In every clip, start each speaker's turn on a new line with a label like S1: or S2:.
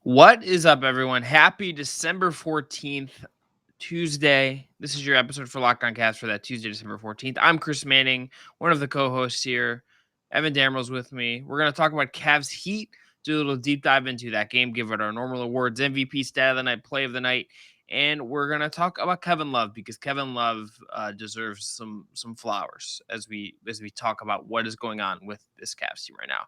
S1: What is up, everyone? Happy December 14th, Tuesday. This is your episode for Locked On Cavs for that Tuesday, December 14th. I'm Chris Manning, one of the co-hosts here. Evan Dammarell's with me. We're going to talk about Cavs Heat, do a little deep dive into that game, give it our normal awards, MVP, stat of the night, play of the night, and we're going to talk about Kevin Love because Kevin Love deserves some flowers as we talk about what is going on with this Cavs team right now.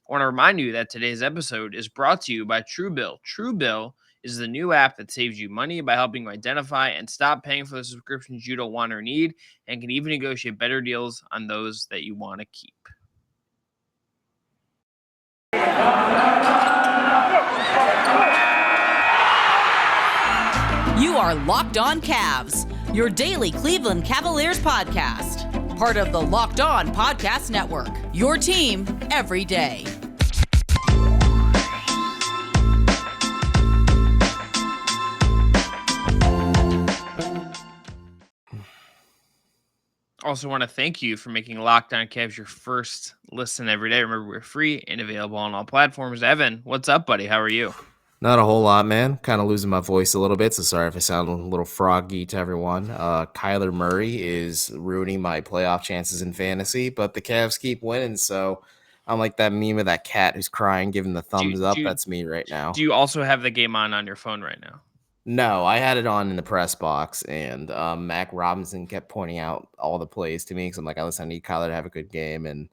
S1: I want to remind you that today's episode is brought to you by TrueBill. TrueBill is the new app that saves you money by helping you identify and stop paying for the subscriptions you don't want or need, and can even negotiate better deals on those that you want to keep.
S2: You are Locked On Cavs, your daily Cleveland Cavaliers podcast. Part of the Locked On Podcast Network, your team every day.
S1: Also want to thank you for making Locked On Cavs your first listen every day. Remember, we're free and available on all platforms. Evan, what's up, buddy? How are you?
S3: Not a whole lot, man. Kind of losing my voice a little bit, so sorry if I sound a little froggy to everyone. Kyler Murray is ruining my playoff chances in fantasy, but the Cavs keep winning, so I'm like that meme of that cat who's crying, giving the thumbs up. That's me right now.
S1: Do you also have the game on your phone right now?
S3: No, I had it on in the press box, and Mac Robinson kept pointing out all the plays to me because I'm like, listen, I need Kyler to have a good game, and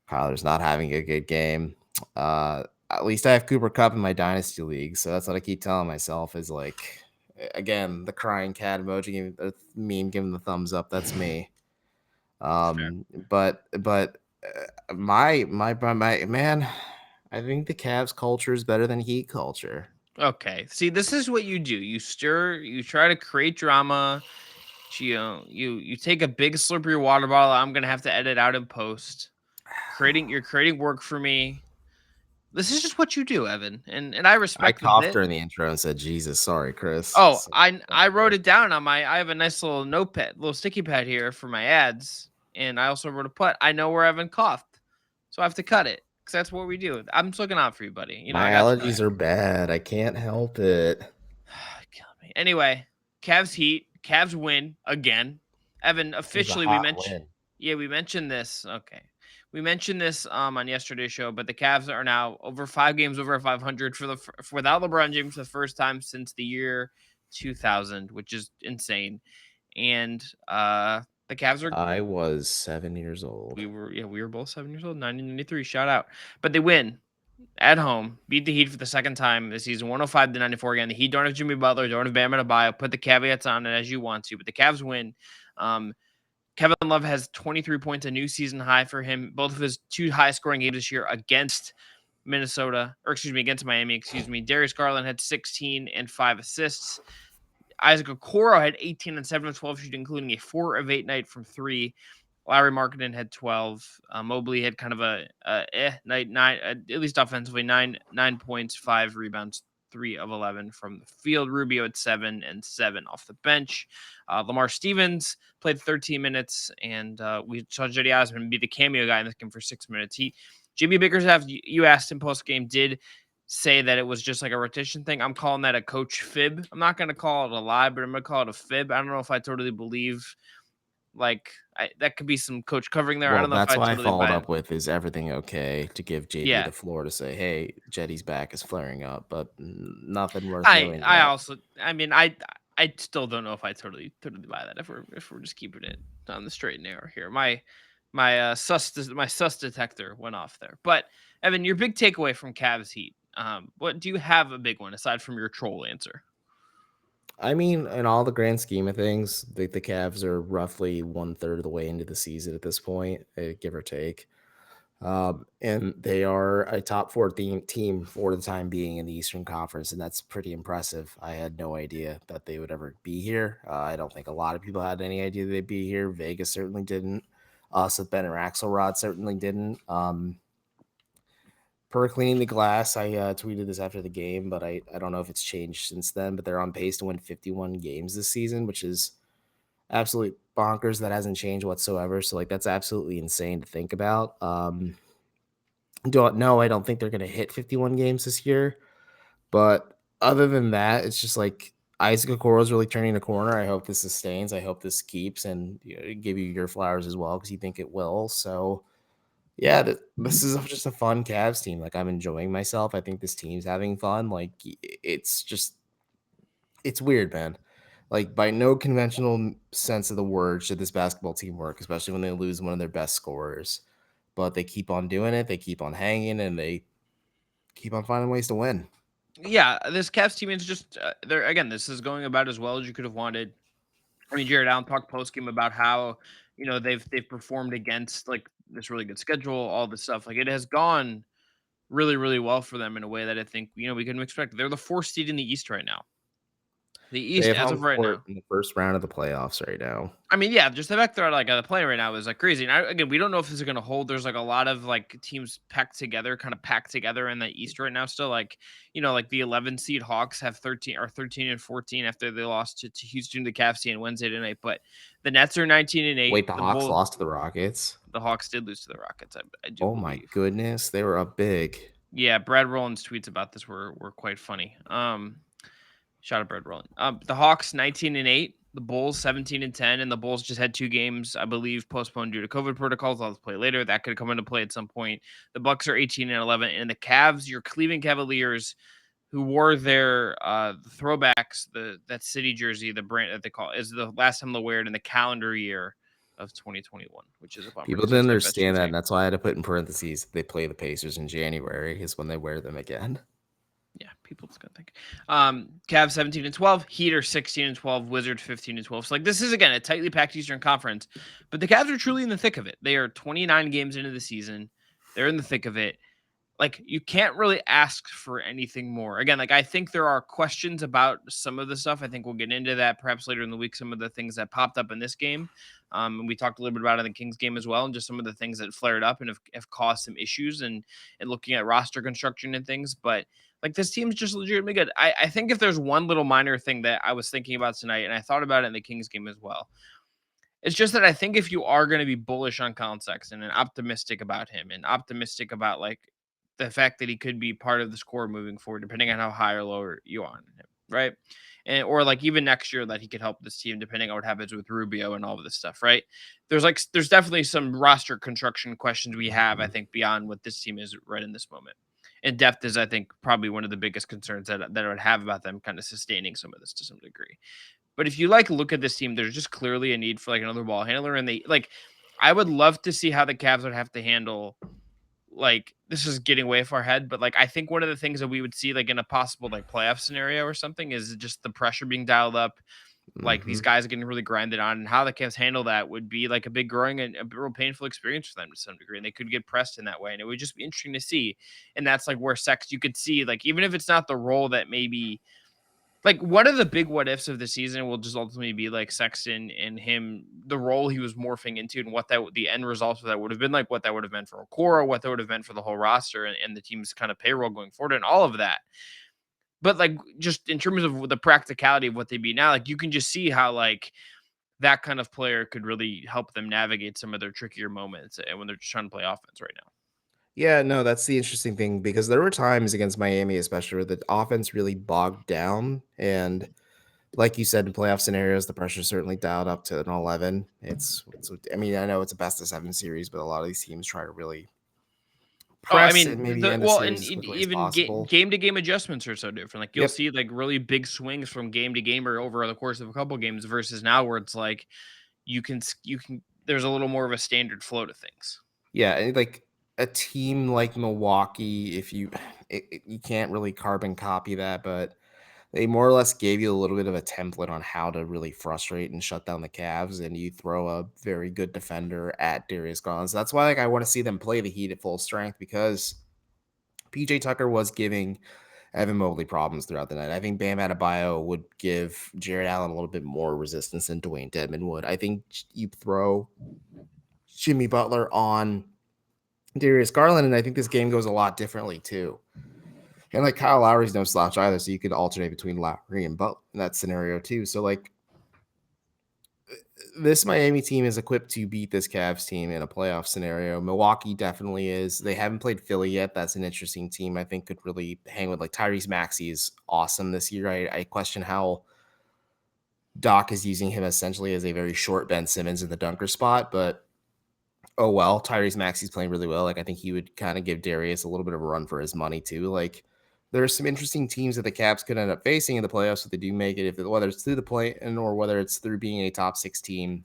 S3: Kyler's not having a good game. At least I have Cooper Kupp in my dynasty league, so that's what I keep telling myself is like, again, the crying cat emoji, the meme giving the thumbs up. That's me. But my man, I think the Cavs culture is better than Heat culture.
S1: Okay, see, this is what you do. You try to create drama. You take a big slurp of your water bottle. I'm gonna have to edit out in post. You're creating work for me. This is just what you do, Evan, and I respect.
S3: I coughed during the intro and said, "Jesus, sorry, Chris."
S1: Oh, so, I wrote it down on I have a nice little notepad, little sticky pad here for my ads, and I also wrote a put. I know where Evan coughed, so I have to cut it because that's what we do. I'm just looking out for you, buddy. You know,
S3: my allergies are bad. I can't help it.
S1: Kill me. Anyway, Cavs Heat. Cavs win again. Evan, officially we mentioned. Yeah, we mentioned this. Okay. We mentioned this on yesterday's show, but the Cavs are now over 5 games over 500 without LeBron James for the first time since the year 2000, which is insane. And the Cavs are.
S3: I was 7 years old.
S1: We were both 7 years old. 1993. Shout out. But they win at home, beat the Heat for the second time this season, 105-94 again. The Heat don't have Jimmy Butler, don't have Bam Adebayo. Put the caveats on it as you want to, but the Cavs win. Kevin Love has 23 points, a new season high for him. Both of his 2 high scoring games this year against against Miami, Darius Garland had 16 and 5 assists. Isaac Okoro had 18 and 7 of 12 shooting, including a 4 of 8 night from 3. Larry Markkinen had 12. Mobley had kind of a night, 9, at least offensively, 9 points, 5 rebounds, 3 of 11 from the field. Rubio at 7 and 7 off the bench. Lamar Stevens played 13 minutes, and we saw Jetty Osman be the cameo guy in this game for 6 minutes. Jimmy Bickerstaff, you asked him post game, did say that it was just like a rotation thing. I'm calling that a coach fib. I'm not going to call it a lie, but I'm going to call it a fib. I don't know if I totally believe that could be some coach covering there.
S3: Well,
S1: I don't know.
S3: That's
S1: if
S3: why
S1: totally
S3: I followed up with, is everything okay, to give JD the floor to say, hey, Jetty's back is flaring up, but nothing worth doing.
S1: I still don't know if I totally buy that. If we're just keeping it on the straight and narrow here, my sus detector went off there. But Evan, your big takeaway from Cavs Heat. What do you have a big one aside from your troll answer?
S3: I mean, in all the grand scheme of things, the Cavs are roughly 1/3 of the way into the season at this point, give or take. And they are a top 4 team for the time being in the Eastern Conference, and that's pretty impressive. I had no idea that they would ever be here. I don't think a lot of people had any idea they'd be here. Vegas certainly didn't. Us with Ben or Axelrod certainly didn't. Per Cleaning the Glass, I tweeted this after the game, but I don't know if it's changed since then, but they're on pace to win 51 games this season, which is absolutely bonkers. That hasn't changed whatsoever. So, that's absolutely insane to think about. I don't think they're going to hit 51 games this year. But other than that, it's just like Isaac Okoro is really turning the corner. I hope this sustains. I hope this keeps, and give you your flowers as well because you think it will. So yeah, this is just a fun Cavs team. Like I'm enjoying myself. I think this team's having fun. Like it's weird, man. Like by no conventional sense of the word should this basketball team work, especially when they lose one of their best scorers. But they keep on doing it. They keep on hanging, and they keep on finding ways to win.
S1: Yeah, this Cavs team is just they're again. This is going about as well as you could have wanted. I mean, Jared Allen talked post game about how they've performed against like this really good schedule, all this stuff. Like it has gone really, really well for them in a way that I think we couldn't expect. They're the fourth seed in the East right now. The
S3: They
S1: East,
S3: have
S1: as
S3: home
S1: of right
S3: court
S1: now.
S3: in the first round of the playoffs right now.
S1: I mean, yeah, just the fact they're like playing right now is like crazy. And again, we don't know if this is going to hold. There's like a lot of like teams packed together in the East right now. Still, like like the 11 seed Hawks have 13 and 14 after they lost to Houston, the Cavs on Wednesday night. But the Nets are 19 and 8.
S3: Wait, the Hawks lost to the Rockets?
S1: The Hawks did lose to the Rockets. I do
S3: Oh my
S1: believe.
S3: goodness, they were up big.
S1: Yeah, Brad Rowland's tweets about this were quite funny. Shout out Brad Rowland. The Hawks 19 and 8, the Bulls 17 and 10, and the Bulls just had 2 games, I believe, postponed due to COVID protocols. I'll play later. That could come into play at some point. The Bucks are 18 and 11, and the Cavs, your Cleveland Cavaliers, who wore their throwbacks, that city jersey, the brand that they call it, is the last time they wear it in the calendar year of 2021, which is a bummer.
S3: People didn't understand that, and that's why I had to put in parentheses they play the Pacers in January is when they wear them again.
S1: Yeah, people just gonna think. Cavs 17 and 12, Heat 16 and 12, Wizards 15 and 12. So like this is again a tightly packed Eastern Conference, but the Cavs are truly in the thick of it. They are 29 games into the season. They're in the thick of it. Like you can't really ask for anything more. Again, like I think there are questions about some of the stuff. I think we'll get into that perhaps later in the week. Some of the things that popped up in this game, and we talked a little bit about it in the Kings game as well, and just some of the things that flared up and have caused some issues and looking at roster construction and things. But like this team's just legitimately good. I think if there's one little minor thing that I was thinking about tonight, and I thought about it in the Kings game as well, it's just that I think if you are going to be bullish on Colin Sexton and optimistic about him and optimistic about like the fact that he could be part of the score moving forward, depending on how high or low you are on him, right? And or like even next year that he could help this team, depending on what happens with Rubio and all of this stuff, right? There's definitely some roster construction questions we have, I think, beyond what this team is right in this moment. And depth is, I think, probably one of the biggest concerns that I would have about them kind of sustaining some of this to some degree. But if you like look at this team, there's just clearly a need for like another ball handler. And they like I would love to see how the Cavs would have to handle like this is getting way far ahead, but like I think one of the things that we would see like in a possible like playoff scenario or something is just the pressure being dialed up. Like these guys are getting really grinded on, and how the Cavs handle that would be like a big growing and a real painful experience for them to some degree. And they could get pressed in that way, and it would just be interesting to see. And that's like where you could see, like, even if it's not the role that maybe like one of the big what ifs of the season will just ultimately be like Sexton and him, the role he was morphing into, and what that the end results of that would have been like, what that would have meant for Okoro, what that would have meant for the whole roster and the team's kind of payroll going forward, and all of that. But like just in terms of the practicality of what they be now, like you can just see how like that kind of player could really help them navigate some of their trickier moments and when they're just trying to play offense right now.
S3: Yeah, no, that's the interesting thing because there were times against Miami, especially where the offense really bogged down. And like you said, in playoff scenarios, the pressure certainly dialed up to an 11. I mean, I know it's a best of 7 series, but a lot of these teams try to really
S1: Oh, I
S3: press and
S1: mean,
S3: maybe end the
S1: and
S3: series as quickly as
S1: even
S3: possible.
S1: game to game adjustments are so different. Like you'll
S3: Yep.
S1: see like really big swings from game to game or over the course of a couple games versus now where it's like you can there's a little more of a standard flow to things.
S3: Yeah, and like a team like Milwaukee, if you you can't really carbon copy that, but they more or less gave you a little bit of a template on how to really frustrate and shut down the Cavs, and you throw a very good defender at Darius Garland. So that's why like I want to see them play the Heat at full strength because PJ Tucker was giving Evan Mobley problems throughout the night. I think Bam Adebayo would give Jared Allen a little bit more resistance than Dwayne Dedmon would. I think you throw Jimmy Butler on Darius Garland, and I think this game goes a lot differently too. And like Kyle Lowry's no slouch either, so you could alternate between Lowry and Butler in that scenario too. So like this Miami team is equipped to beat this Cavs team in a playoff scenario. Milwaukee definitely is. They haven't played Philly yet. That's an interesting team. I think could really hang with like Tyrese Maxey is awesome this year. I question how Doc is using him essentially as a very short Ben Simmons in the dunker spot, but oh well. Tyrese Maxey's playing really well. Like I think he would kind of give Darius a little bit of a run for his money too. Like there are some interesting teams that the Caps could end up facing in the playoffs if they do make it, if whether it's through the play and or whether it's through being a top 6 team.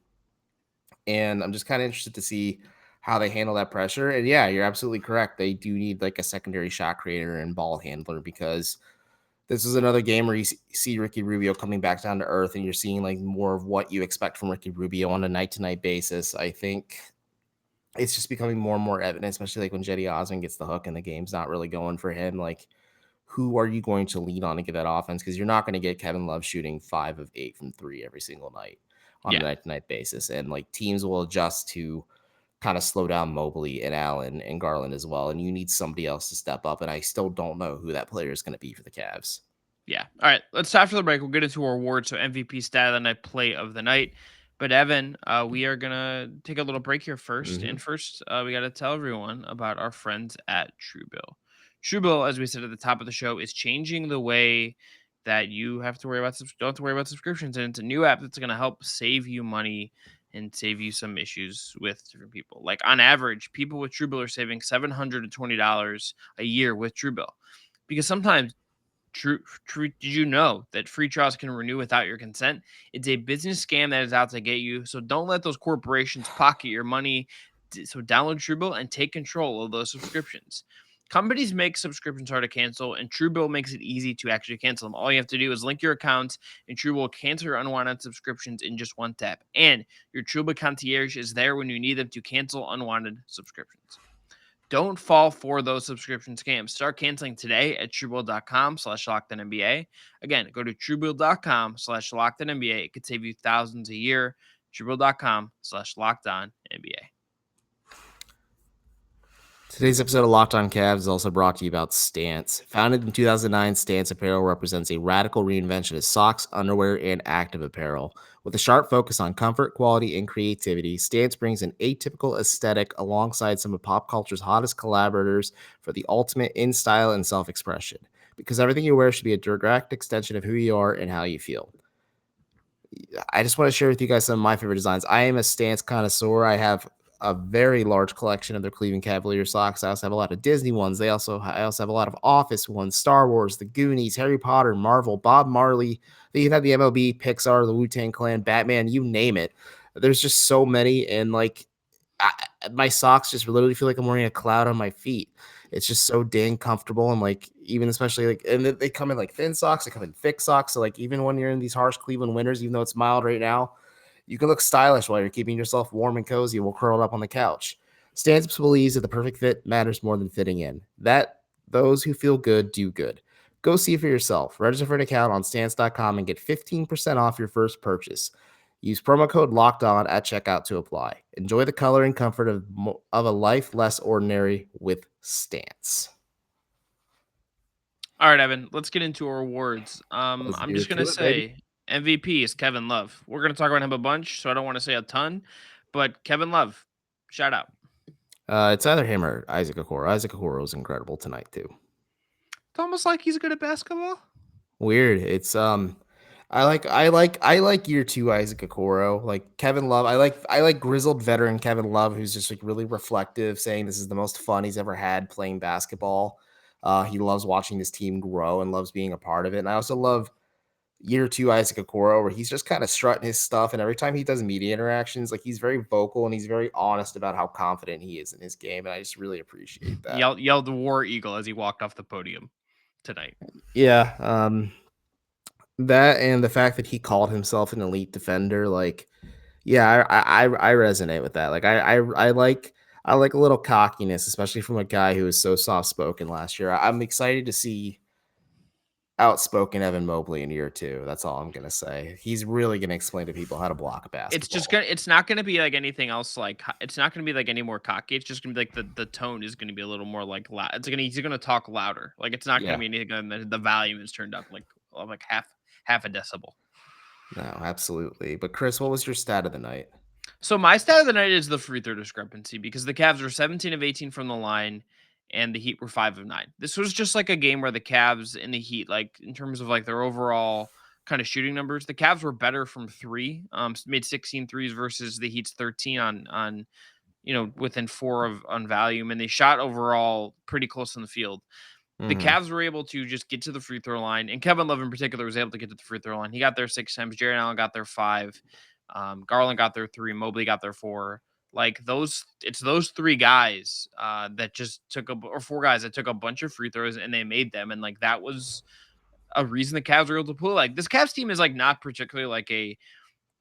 S3: And I'm just kind of interested to see how they handle that pressure. And yeah, you're absolutely correct. They do need like a secondary shot creator and ball handler because this is another game where you see Ricky Rubio coming back down to earth and you're seeing like more of what you expect from Ricky Rubio on a night to night basis. I think it's just becoming more and more evident, especially like when Jetty Osman gets the hook and the game's not really going for him. Like, who are you going to lean on to get that offense? Because you're not going to get Kevin Love shooting 5 of 8 from 3 every single night on a
S1: Yeah.
S3: night to night basis. And like teams will adjust to kind of slow down Mobley and Allen and Garland as well. And you need somebody else to step up. And I still don't know who that player is going to be for the Cavs.
S1: Yeah. All right. Let's after the break. We'll get into our awards. So MVP stat of the night, play of the night. But Evan, we are gonna take a little break here first.
S3: Mhm.
S1: And first, we got to tell everyone about our friends at TrueBill. TrueBill, as we said at the top of the show, is changing the way that you have to worry about don't have to worry about subscriptions, and it's a new app that's gonna help save you money and save you some issues with different people. Like on average, people with TrueBill are saving $720 a year with TrueBill, because sometimes true. Did you know that free trials can renew without your consent? It's a business scam that is out to get you. So don't let those corporations pocket your money. So download Truebill and take control of those subscriptions. Companies make subscriptions hard to cancel, and Truebill makes it easy to actually cancel them. All you have to do is link your accounts, and Truebill will cancel your unwanted subscriptions in just one tap. And your Truebill concierge is there when you need them to cancel unwanted subscriptions. Don't fall for those subscription scams. Start canceling today at truebill.com/LockedOnNBA. Again, go to truebill.com/LockedOnNBA. It could save you thousands a year. Truebill.com/LockedOnNBA.
S3: Today's episode of Locked On Cavs is also brought to you about Stance. Founded in 2009, Stance Apparel represents a radical reinvention of socks, underwear, and active apparel. With a sharp focus on comfort, quality, and creativity, Stance brings an atypical aesthetic alongside some of pop culture's hottest collaborators for the ultimate in style and self-expression. Because everything you wear should be a direct extension of who you are and how you feel. I just want to share with you guys some of my favorite designs. I am a Stance connoisseur. I have a very large collection of their Cleveland Cavaliers socks. I also have a lot of Disney ones. I also have a lot of Office ones, Star Wars, The Goonies, Harry Potter, Marvel, Bob Marley. They even have the MLB, Pixar, the Wu-Tang Clan, Batman, you name it. There's just so many, and like my socks just literally feel like I'm wearing a cloud on my feet. It's just so dang comfortable, and like even especially like, and they come in like thin socks, they come in thick socks. So like even when you're in these harsh Cleveland winters, even though it's mild right now, you can look stylish while you're keeping yourself warm and cozy while curled up on the couch. Stance believes that the perfect fit matters more than fitting in. That those who feel good do good. Go see for yourself. Register for an account on stance.com and get 15% off your first purchase. Use promo code Locked On at checkout to apply. Enjoy the color and comfort of a life less ordinary with Stance.
S1: All right, Evan, let's get into our awards.
S3: Let's
S1: I'm
S3: do
S1: just
S3: it
S1: going to
S3: to it, baby.
S1: say MVP is Kevin Love. We're going to talk about him a bunch, so I don't want to say a ton, but Kevin Love, shout out.
S3: It's either him or Isaac Okoro. Isaac Okoro was incredible tonight too.
S1: It's almost like he's good at basketball.
S3: Weird. It's I like year two Isaac Okoro. Like Kevin Love. I like grizzled veteran Kevin Love, who's just like really reflective, saying this is the most fun he's ever had playing basketball. He loves watching his team grow and loves being a part of it. And I also love year two Isaac Okoro, where he's just kind of strutting his stuff. And every time he does media interactions, like he's very vocal and he's very honest about how confident he is in his game. And I just really appreciate that.
S1: Yelled the War Eagle as he walked off the podium tonight.
S3: Yeah. That and the fact that he called himself an elite defender, like, yeah, I resonate with that. Like, I like a little cockiness, especially from a guy who was so soft spoken last year. I'm excited to see outspoken Evan Mobley in year two. That's all I'm gonna say. He's really gonna explain to people how to block a basketball.
S1: It's not gonna be like anything else. Like it's not gonna be like any more cocky. It's just gonna be like the tone is gonna be a little more like loud. He's gonna talk louder. Like it's not
S3: Yeah.
S1: gonna be anything. The volume is turned up like half a decibel.
S3: No, absolutely. But Chris, what was your stat of the night?
S1: So my stat of the night is the free throw discrepancy because the Cavs were 17 of 18 from the line and the Heat were 5 of 9. This was just like a game where the Cavs and the Heat, like in terms of like their overall kind of shooting numbers, the Cavs were better from three, made 16 threes versus the Heat's 13 on within four of on volume, and they shot overall pretty close in the field. The
S3: Mhm.
S1: Cavs were able to just get to the free throw line, and Kevin Love in particular was able to get to the free throw line. He got there 6 times. Jared Allen got there 5. Garland got there 3. Mobley got there 4. Like it's those three guys that just or four guys that took a bunch of free throws and they made them, and like that was a reason the Cavs were able to pull. Like this Cavs team is like not particularly like a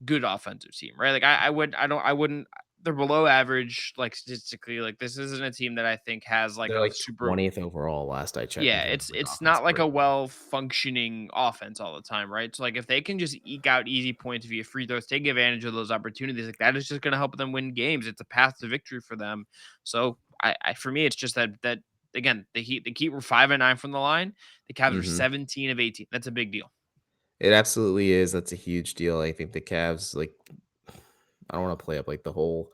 S1: good offensive team, right? Like I wouldn't. They're below average, like statistically. Like this isn't a team that I think has like
S3: They're
S1: a
S3: like
S1: super.
S3: 20th overall last I checked in
S1: Yeah,
S3: terms of
S1: it's
S3: like
S1: it's not
S3: offensive
S1: like a
S3: rating.
S1: well functioning offense all the time, right? So like if they can just eke out easy points via free throws, take advantage of those opportunities, like that is just going to help them win games. It's a path to victory for them. So I for me, it's just that again, the Heat were 5 and 9 from the line. The Cavs were
S3: Mhm.
S1: 17 of 18. That's a big deal.
S3: It absolutely is. That's a huge deal. I think the Cavs, like, I don't want to play up like the whole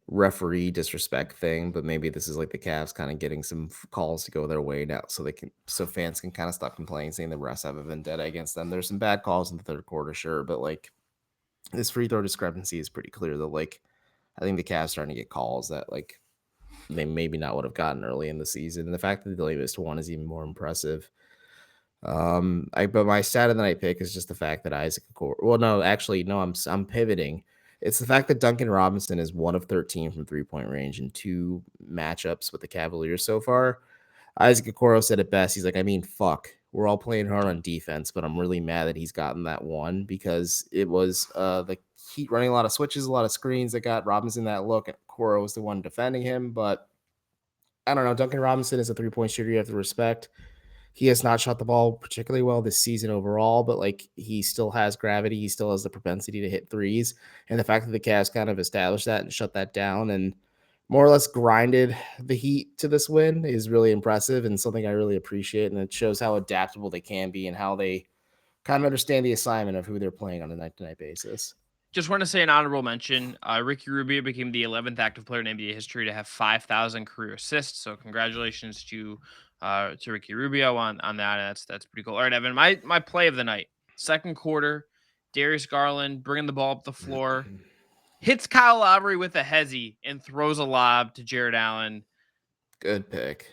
S3: referee disrespect thing, but maybe this is like the Cavs kind of getting some calls to go their way now, so fans can kind of stop complaining, saying the refs have a vendetta against them. There's some bad calls in the third quarter, sure, but like this free throw discrepancy is pretty clear that like I think the Cavs starting to get calls that like they maybe not would have gotten early in the season, and the fact that they only missed one is even more impressive. But my stat of the night pick is just the fact that Isaac Okoro. Well, no, actually, no, I'm pivoting. It's the fact that Duncan Robinson is 1 of 13 from 3 point range in two matchups with the Cavaliers so far. Isaac Okoro said it best. He's like, I mean, fuck. We're all playing hard on defense, but I'm really mad that he's gotten that one because it was the Heat running a lot of switches, a lot of screens that got Robinson that look, and Okoro was the one defending him. But I don't know. Duncan Robinson is a 3 point shooter you have to respect. He has not shot the ball particularly well this season overall, but like he still has gravity. He still has the propensity to hit threes. And the fact that the Cavs kind of established that and shut that down and more or less grinded the Heat to this win is really impressive and something I really appreciate. And it shows how adaptable they can be and how they kind of understand the assignment of who they're playing on a night to night basis.
S1: Just want to say an honorable mention. Ricky Rubio became the 11th active player in NBA history to have 5,000 career assists. So congratulations to Ricky Rubio on that. That's pretty cool. All right, Evan. My play of the night. Second quarter, Darius Garland bringing the ball up the floor, hits Kyle Lowry with a hezzy and throws a lob to Jared Allen.
S3: Good pick.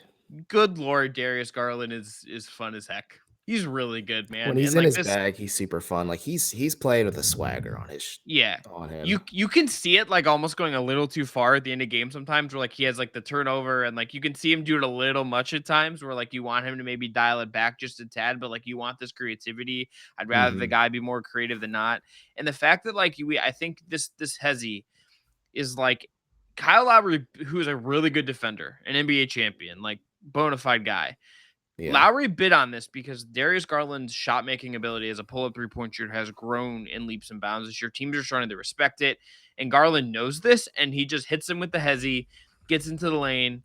S1: Good lord, Darius Garland is fun as heck. He's really good,
S3: When
S1: man.
S3: he's
S1: And
S3: in
S1: like
S3: his
S1: this.
S3: bag, he's super fun. Like he's playing with a swagger
S1: Yeah.
S3: on
S1: You
S3: him.
S1: you can see it like almost going a little too far at the end of game sometimes where like he has like the turnover and like you can see him do it a little much at times where like you want him to maybe dial it back just a tad, but like you want this creativity. I'd rather the
S3: Mhm.
S1: guy be more creative than not. And the fact that like I think this Hezzy is like Kyle Lowry, who's a really good defender, an NBA champion, like bona fide guy.
S3: Yeah.
S1: Lowry bid on this because Darius Garland's shot making ability as a pull up 3 point shooter has grown in leaps and bounds this year. Teams are starting to respect it. And Garland knows this and he just hits him with the hezzy, gets into the lane,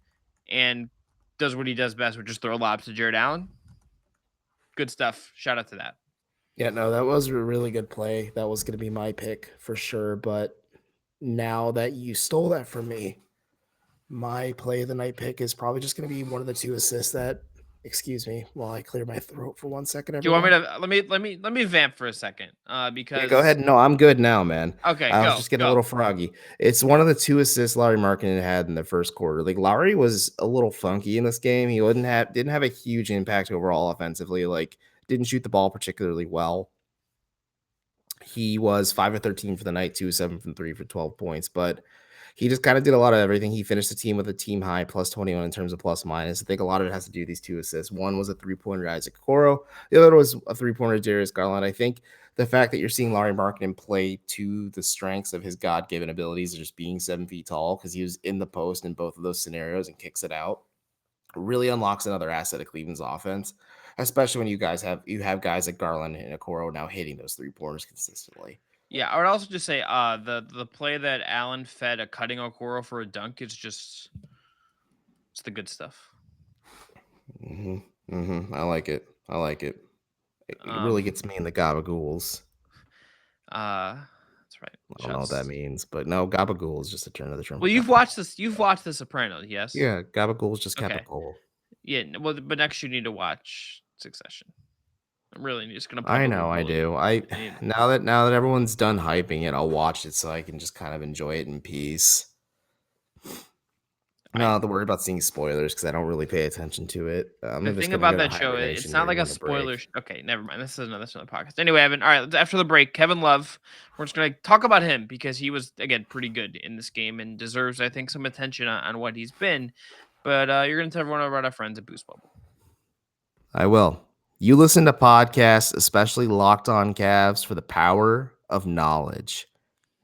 S1: and does what he does best, which is throw lobs to Jared Allen. Good stuff. Shout out to that.
S3: Yeah, no, that was a really good play. That was going to be my pick for sure. But now that you stole that from me, my play of the night pick is probably just going to be one of the two assists that, excuse me, while I clear my throat for 1 second,
S1: Do you want me
S3: everyone.
S1: to let me vamp for a second?
S3: Yeah, go
S1: Because
S3: ahead. No, I'm good now, man.
S1: okay,
S3: I was
S1: go,
S3: just getting a
S1: go.
S3: little froggy. It's one of the two assists Larry Markkinen had in the first quarter. Like Lowry was a little funky in this game. He didn't have a huge impact overall offensively. Like didn't shoot the ball particularly well. He was 5 of 13 for the night, 2 of 7 from three for 12 points, but he just kind of did a lot of everything. He finished the team with a team high plus 21 in terms of plus minus. I think a lot of it has to do with these two assists. One was a 3 pointer to Isaac Okoro. The other was a 3 pointer to Darius Garland. I think the fact that you're seeing Larry Markkinen play to the strengths of his God-given abilities of just being 7 feet tall, because he was in the post in both of those scenarios and kicks it out, really unlocks another asset of Cleveland's offense, especially when you have guys like Garland and Okoro now hitting those 3 pointers consistently.
S1: Yeah, I would also just say the play that Allen fed a cutting Okoro for a dunk is just it's the good stuff.
S3: I like it. I like it. It really
S1: Um
S3: gets me in the gabagools.
S1: That's right.
S3: I don't know what that means, but no, Gabagool is just a turn of the
S1: Well,
S3: trumpet.
S1: you've watched this. You've watched The Sopranos, yes?
S3: Yeah, Gabagool is just
S1: Okay.
S3: Gabagool.
S1: Yeah. Well, but next you need to watch Succession. I'm really just gonna
S3: I
S1: publicly
S3: know, I
S1: bully you.
S3: do. I
S1: You need-
S3: now that everyone's done hyping it, I'll watch it so I can just kind of enjoy it in peace. No, I don't have to worry about seeing spoilers because I don't really pay attention to it.
S1: The
S3: I'm just
S1: thing
S3: gonna
S1: about
S3: go to
S1: that show, it's
S3: hibernation
S1: not
S3: during
S1: like a
S3: winter
S1: spoiler.
S3: break.
S1: Okay, never mind. This is another podcast. Anyway, Evan. All right, after the break, Kevin Love. We're just gonna talk about him because he was again pretty good in this game and deserves, I think, some attention on what he's been. But you're gonna tell everyone about our friends at Boost Mobile.
S3: I will. You listen to podcasts, especially Locked On Cavs, for the power of knowledge.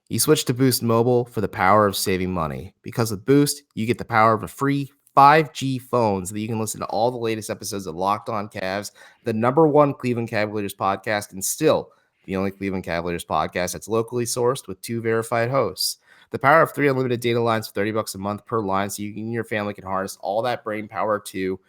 S3: You switch to Boost Mobile for the power of saving money. Because with Boost, you get the power of a free 5G phone so that you can listen to all the latest episodes of Locked On Cavs, the #1 Cleveland Cavaliers podcast, and still the only Cleveland Cavaliers podcast that's locally sourced with 2 verified hosts. The power of 3 unlimited data lines for $30 a month per line so you and your family can harness all that brain power too.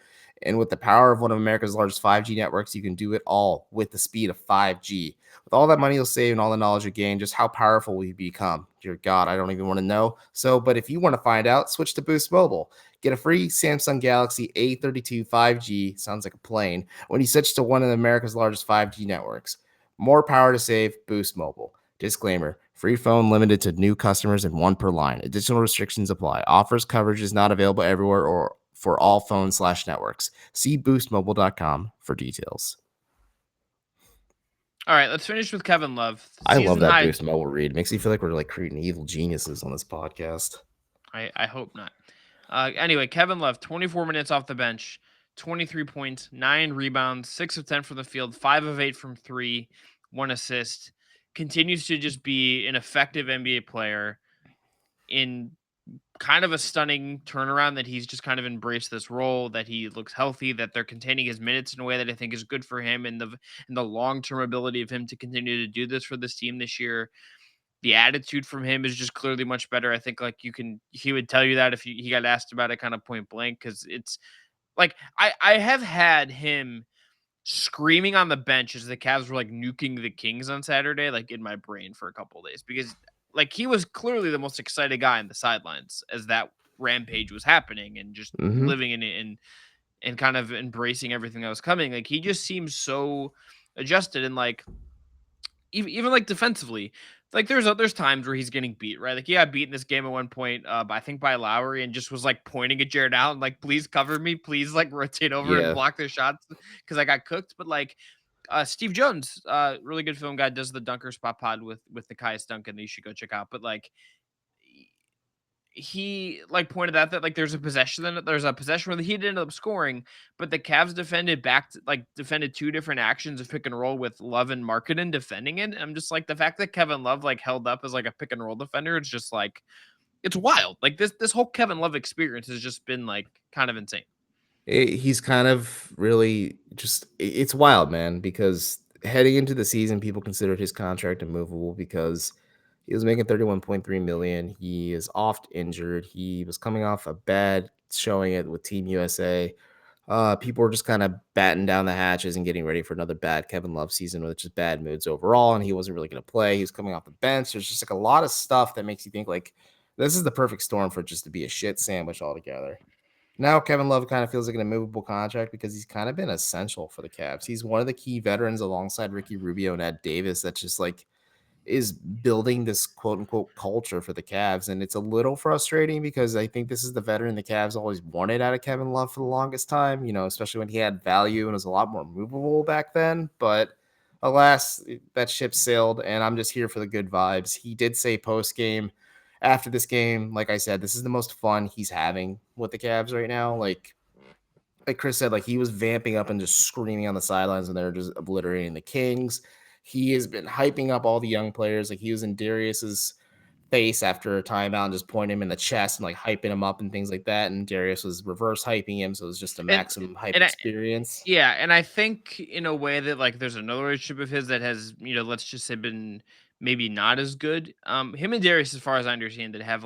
S3: And with the power of one of America's largest 5G networks, you can do it all with the speed of 5G. With all that money you'll save and all the knowledge you gain, just how powerful will you become? Dear God, I don't even want to know. But if you want to find out, switch to Boost Mobile. Get a free Samsung Galaxy A32 5G, sounds like a plane, when you switch to one of America's largest 5G networks. More power to save, Boost Mobile. Disclaimer, free phone limited to new customers and 1 per line. Additional restrictions apply. Offers coverage is not available everywhere or for all phones/networks. See boostmobile.com for details.
S1: All right, let's finish with Kevin Love.
S3: I love
S1: Season
S3: that
S1: high.
S3: Boost Mobile read. Makes me feel like we're like creating evil geniuses on this podcast.
S1: I hope not. Anyway, Kevin Love, 24 minutes off the bench, 23 points, 9 rebounds, 6 of 10 from the field, 5 of 8 from 3, 1 assist. Continues to just be an effective NBA player in kind of a stunning turnaround that he's just kind of embraced this role, that he looks healthy, that they're containing his minutes in a way that I think is good for him and the long-term ability of him to continue to do this for this team this year. The attitude from him is just clearly much better. I think like he would tell you that if he got asked about it kind of point blank, because it's like I have had him screaming on the bench as the Cavs were like nuking the Kings on Saturday, like in my brain for a couple of days, because like he was clearly the most excited guy on the sidelines as that rampage was happening and just
S3: Mm-hmm.
S1: living in it and kind of embracing everything that was coming. Like he just seems so adjusted and like even like defensively, like there's times where he's getting beat, right? Like he got beat in this game at one point, I think by Lowry, and just was like pointing at Jared Allen, like, please cover me, please like rotate over and
S3: Yeah.
S1: block their shots because I got cooked. But like Steve Jones, really good film guy, does the Dunker Spot Pod with the Caius Duncan that you should go check out. But like he like pointed out that like there's a possession where he didn't end up scoring, but the Cavs defended 2 different actions of pick and roll with Love and Markkanen defending it. And I'm just like, the fact that Kevin Love like held up as like a pick and roll defender, it's just like it's wild. Like this whole Kevin Love experience has just been like kind of insane.
S3: He's kind of really just, it's wild, man, because heading into the season, people considered his contract immovable because he was making 31.3 million. He is oft injured. He was coming off a bad showing it with Team USA. People were just kind of batting down the hatches and getting ready for another bad Kevin Love season with just bad moods overall, and he wasn't really going to play. He was coming off the bench. There's just like a lot of stuff that makes you think like this is the perfect storm for it just to be a shit sandwich altogether. Now Kevin Love kind of feels like an immovable contract because he's kind of been essential for the Cavs. He's one of the key veterans alongside Ricky Rubio and Ed Davis that just like is building this quote unquote culture for the Cavs. And it's a little frustrating because I think this is the veteran the Cavs always wanted out of Kevin Love for the longest time, especially when he had value and was a lot more movable back then. But alas, that ship sailed, and I'm just here for the good vibes. He did say post game after this game, like I said, this is the most fun he's having with the Cavs right now. Like Chris said, like he was vamping up and just screaming on the sidelines when they're just obliterating the Kings. He has been hyping up all the young players. Like he was in Darius's face after a timeout and just pointing him in the chest and like hyping him up and things like that. And Darius was reverse hyping him, so it was just a
S1: And
S3: maximum hype
S1: and I,
S3: experience.
S1: yeah, and I think in a way that like there's another relationship of his that has, let's just say been maybe not as good. Him and Darius, as far as I understand it, have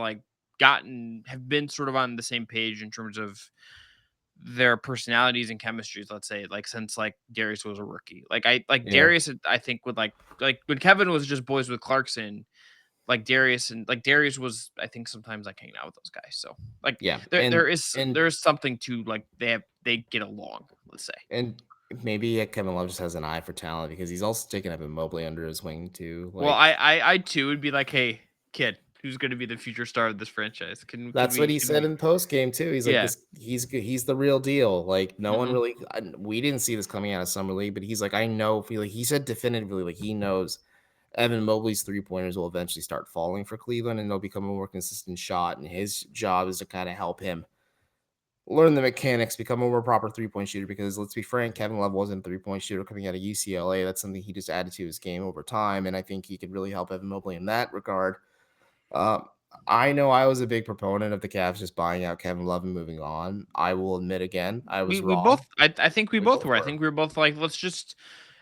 S1: been sort of on the same page in terms of their personalities and chemistries, let's say, like since like Darius was a rookie.
S3: Yeah.
S1: Darius, I think would like when Kevin was just boys with Clarkson, like Darius was, I think, sometimes like hanging out with those guys. So like
S3: Yeah.
S1: there is something to like they get along, let's say.
S3: And maybe Kevin Love just has an eye for talent because he's also taken Evan Mobley under his wing too.
S1: Well,
S3: Like
S1: I too would be like, hey, kid, who's going to be the future star of this franchise?
S3: that's what he
S1: Can
S3: said
S1: we?
S3: in post game too. He's like
S1: Yeah.
S3: this. He's the real deal. Like no one
S1: Hmm.
S3: really. We didn't see this coming out of summer league, but he's like I know. Feel like he said definitively like he knows Evan Mobley's 3-pointers will eventually start falling for Cleveland, and they'll become a more consistent shot. And his job is to kind of help him learn the mechanics, become a more proper 3-point shooter. Because let's be frank, Kevin Love wasn't a 3-point shooter coming out of UCLA. That's something he just added to his game over time, and I think he could really help Evan Mobley in that regard. Um, I know I was a big proponent of the Cavs just buying out Kevin Love and moving on. I will admit again, I was
S1: We both
S3: wrong.
S1: I think we
S3: We
S1: both
S3: both
S1: were. I
S3: were.
S1: think we were both like, let's just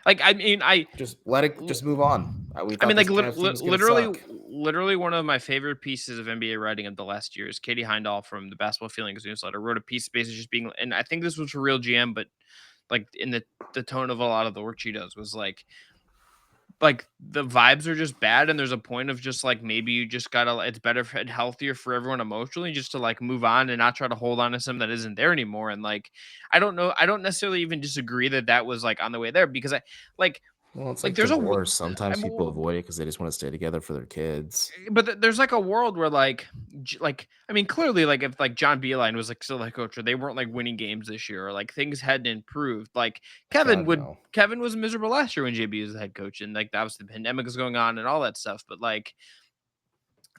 S1: like I mean I
S3: Just let it. Just move on. We
S1: I
S3: thought
S1: mean,
S3: this
S1: like
S3: Cavs team was gonna suck.
S1: literally one of my favorite pieces of NBA writing of the last year is Katie Heindall from the Basketball Feelings newsletter wrote a piece basically just being, and I think this was for real GM, but like in the tone of a lot of the work she does was like the vibes are just bad, and there's a point of just like maybe you just gotta, it's better and healthier for everyone emotionally just to like move on and not try to hold on to something that isn't there anymore. And like I don't know, I don't necessarily even disagree that that was like on the way there because I like
S3: Well, it's
S1: like
S3: like
S1: there's a
S3: divorce.
S1: I
S3: Sometimes people
S1: mean,
S3: avoid it because they just want to stay together for their kids.
S1: but there's like a world where like I mean clearly like if like John Beeline was like still head coach or they weren't like winning games this year or like things hadn't improved, like
S3: God no.
S1: Kevin was miserable last year when JB was the head coach and like that was the pandemic was going on and all that stuff, but like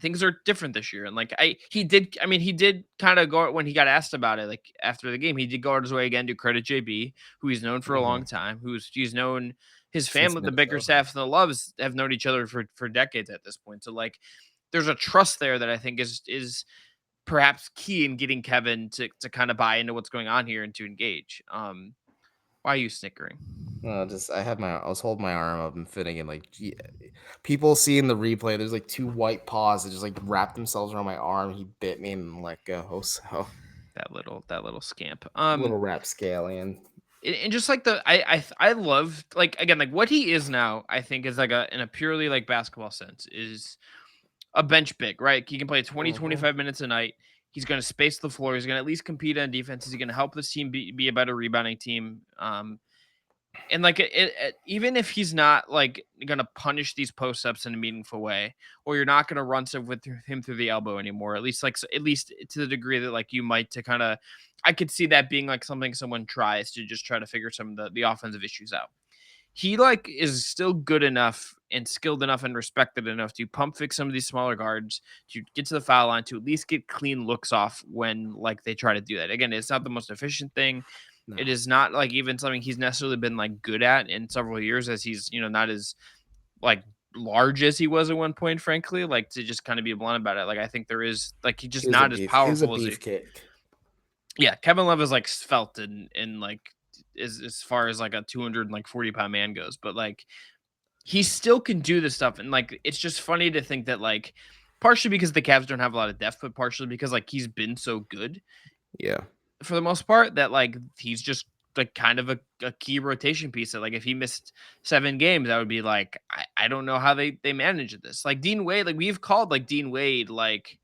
S1: things are different this year. And like he did kind of go when he got asked about it like after the game, he did go out his way again to credit JB, who he's known for a
S3: Mhm.
S1: long time, he's known his
S3: Since
S1: family, the Baker
S3: Minnesota.
S1: staff and the Loves have known each other for decades at this point. So like there's a trust there that I think is perhaps key in getting Kevin to kind of buy into what's going on here and to engage. Why are you snickering?
S3: No, just I was holding my arm up and fitting in like people seeing the replay. There's like two white paws that just like wrapped themselves around my arm. He bit me and let go. So
S1: That little scamp.
S3: little rapscallion.
S1: And just like I love like again like what he is now, I think is like a in a purely like basketball sense is a bench big, right? He can play 20
S3: Mhm.
S1: 25 minutes a night. He's going to space the floor. He's going to at least compete on defense. He's going to help this team be a better rebounding team. And like even if he's not like going to punish these post ups in a meaningful way, or you're not going to run stuff with him through the elbow anymore, at least at least to the degree that like you might to kind of, I could see that being like something someone tries to just try to figure some of the offensive issues out. He like is still good enough and skilled enough and respected enough to pump fix some of these smaller guards to get to the foul line to at least get clean looks off when like they try to do that. Again, it's not the most efficient thing. It
S3: No.
S1: is not like even something he's necessarily been like good at in several years as he's, not as like large as he was at one point, frankly, like to just kind of be blunt about it. Like I think there is like he's just not as
S3: He was a
S1: powerful as he.
S3: beefcake.
S1: Yeah, Kevin Love is like felt in like as far as like a 240-pound man goes, but like he still can do this stuff. And like it's just funny to think that like partially because the Cavs don't have a lot of depth, but partially because like he's been so good
S3: Yeah.
S1: for the most part that like he's just like kind of a key rotation piece that like if he missed 7 games, I would be like, I don't know how they manage this. Like Dean Wade, like we've called like Dean Wade like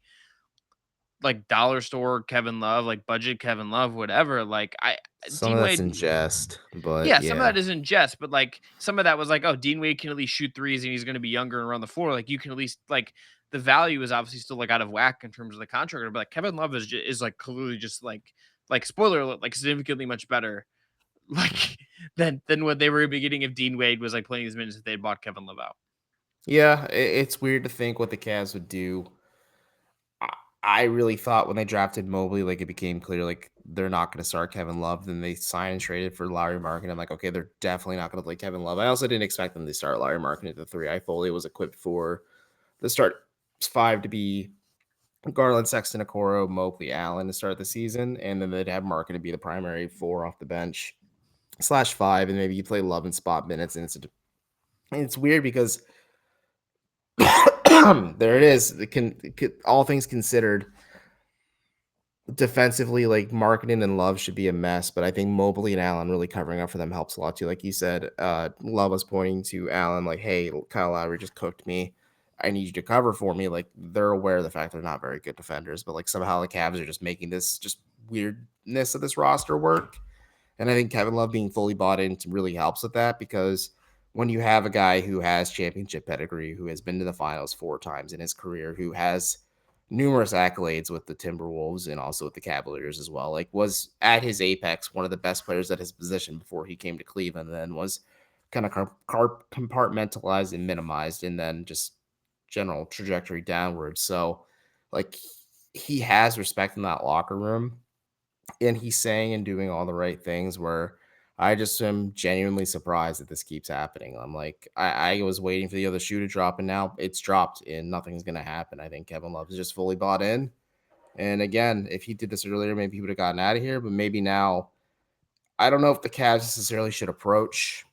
S1: dollar store Kevin Love, like budget Kevin Love, whatever. Like
S3: Some of
S1: Dean
S3: that's
S1: Wade,
S3: in jest, but
S1: yeah, some of
S3: yeah.
S1: that isn't jest, but like some of that was like, oh, Dean Wade can at least shoot threes and he's going to be younger and run the floor. Like you can at least like the value is obviously still like out of whack in terms of the contract, but like Kevin Love is like clearly just like spoiler alert, like significantly much better like than what they were getting if Dean Wade was like playing these minutes if they bought Kevin Love out.
S3: Yeah, it's weird to think what the Cavs would do. I I really thought when they drafted Mobley, like it became clear, like they're not going to start Kevin Love. Then they signed and traded for Larry Markin. I'm like, okay, they're definitely not going to play Kevin Love. I also didn't expect them to start Larry Markin at the 3. I fully was equipped for the start 5 to be Garland, Sexton, Okoro, Mobley, Allen to start the season, and then they'd have Markin to be the primary 4 off the bench /5, and maybe you play Love in spot minutes. And it's weird because there it is. All things considered, defensively, like marketing and Love should be a mess, but I think Mobley and Allen really covering up for them helps a lot too. Like you said, Love was pointing to Allen like, "Hey, Kyle Lowry just cooked me. I need you to cover for me." Like they're aware of the fact they're not very good defenders, but like somehow the Cavs are just making this just weirdness of this roster work. And I think Kevin Love being fully bought in really helps with that because when you have a guy who has championship pedigree, who has been to the finals 4 times in his career, who has numerous accolades with the Timberwolves and also with the Cavaliers as well, like was at his apex one of the best players at his position before he came to Cleveland, and then was kind of compartmentalized and minimized, and then just general trajectory downwards. So, like, he has respect in that locker room and he's saying and doing all the right things where I just am genuinely surprised that this keeps happening. I'm like, I was waiting for the other shoe to drop, and now it's dropped, and nothing's going to happen. I think Kevin Love is just fully bought in. And again, if he did this earlier, maybe he would have gotten out of here. But maybe now, I don't know if the Cavs necessarily should approach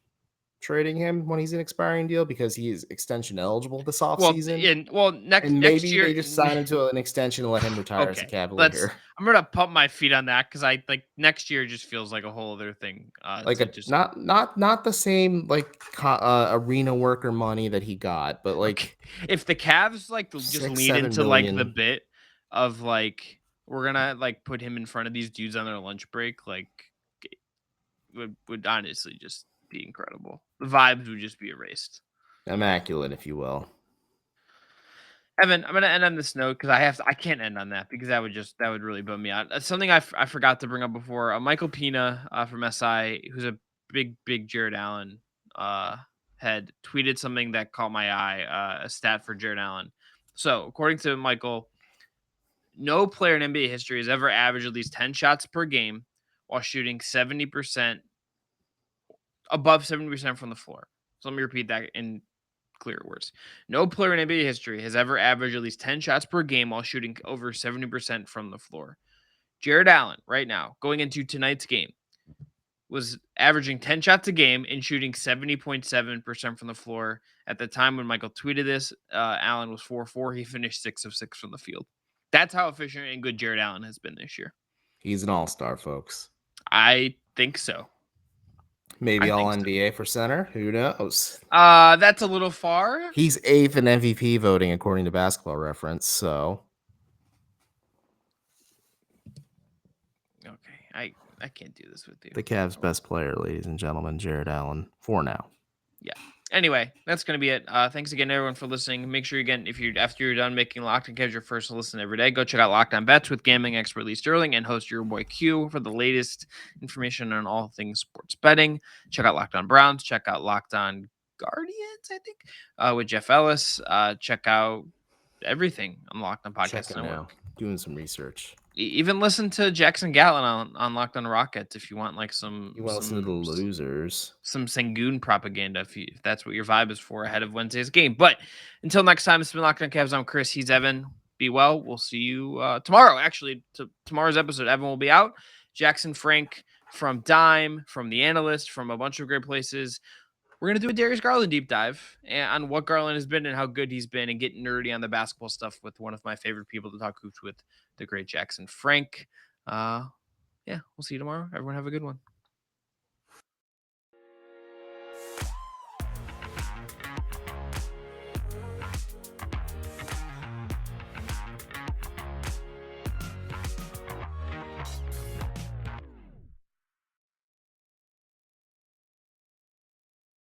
S3: trading him when he's an expiring deal because he is extension eligible this offseason.
S1: Next
S3: And
S1: next
S3: maybe
S1: year.
S3: they just sign him to an extension and let him retire as a
S1: Okay,
S3: Cavalier.
S1: I'm gonna pump my feet on that because I like next year just feels like a whole other thing.
S3: Like
S1: To
S3: a
S1: just
S3: not the same like arena worker money that he got, but
S1: okay,
S3: like
S1: if the Cavs like just
S3: six,
S1: lean
S3: seven
S1: into like the
S3: million.
S1: bit of like we're gonna like put him in front of these dudes on their lunch break, like it would honestly just be incredible. The vibes would just be erased.
S3: Immaculate, if you will.
S1: Evan, I'm gonna end on this note because I can't end on that because that would really bum me out. Something I forgot to bring up before. Michael Pina from SI, who's a big Jared Allen head, tweeted something that caught my eye. A stat for Jared Allen. So according to Michael, no player in NBA history has ever averaged at least 10 shots per game while shooting 70% above 70% from the floor. So let me repeat that in clear words. No player in NBA history has ever averaged at least 10 shots per game while shooting over 70% from the floor. Jared Allen, right now, going into tonight's game, was averaging 10 shots a game and shooting 70.7% from the floor. At the time when Michael tweeted this, Allen was 4-4. He finished 6 of 6 from the field. That's how efficient and good Jared Allen has been this year.
S3: He's an all-star, folks.
S1: I think so.
S3: Maybe all
S1: so.
S3: NBA for center. Who knows?
S1: That's a little far.
S3: He's 8th in MVP voting according to Basketball Reference. So
S1: Okay, I can't do this with you.
S3: the Cavs' best player, ladies and gentlemen, Jared Allen, for now.
S1: Yeah. Anyway, that's gonna be it. Thanks again, everyone, for listening. Make sure again, if you're after you're done making Locked On Cavs your first listen every day, go check out Locked On Bets with gambling expert Lee Sterling and host your boy Q for the latest information on all things sports betting. Check out Locked On Browns. Check out Locked On Guardians, I think, with Jeff Ellis. Check out everything on Locked On Podcast
S3: Checking
S1: Network.
S3: now, doing some research.
S1: Even listen to Jackson Gatlin on Locked On Rockets if you want like some
S3: You want to listen to the losers?
S1: some Sengun propaganda if that's what your vibe is for ahead of Wednesday's game. But until next time, it's been Locked On Cavs. I'm Chris. He's Evan. Be well. We'll see you tomorrow. Actually, tomorrow's episode, Evan will be out. Jackson Frank from Dime, from The Analyst, from a bunch of great places. We're going to do a Darius Garland deep dive on what Garland has been and how good he's been and get nerdy on the basketball stuff with one of my favorite people to talk hoops with, the great Jackson Frank. Yeah, we'll see you tomorrow. Everyone have a good one.